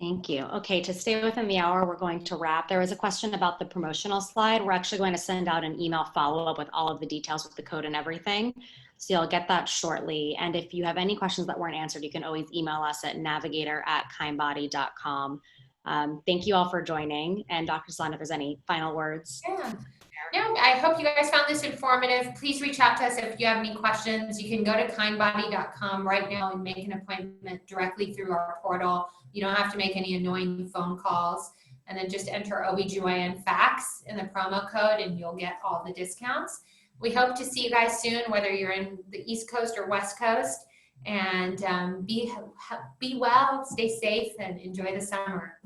Thank you. Okay, to stay within the hour, we're going to wrap. There was a question about the promotional slide. We're actually going to send out an email follow-up with all of the details with the code and everything. So you'll get that shortly. And if you have any questions that weren't answered, you can always email us at navigator@kindbody.com. Thank you all for joining. And Dr. Sasan, if there's any final words. Yeah. No, I hope you guys found this informative. Please reach out to us if you have any questions. You can go to kindbody.com right now and make an appointment directly through our portal. You don't have to make any annoying phone calls. And then just enter OBGYN fax in the promo code and you'll get all the discounts. We hope to see you guys soon, whether you're in the East Coast or West Coast. And be well, stay safe, and enjoy the summer.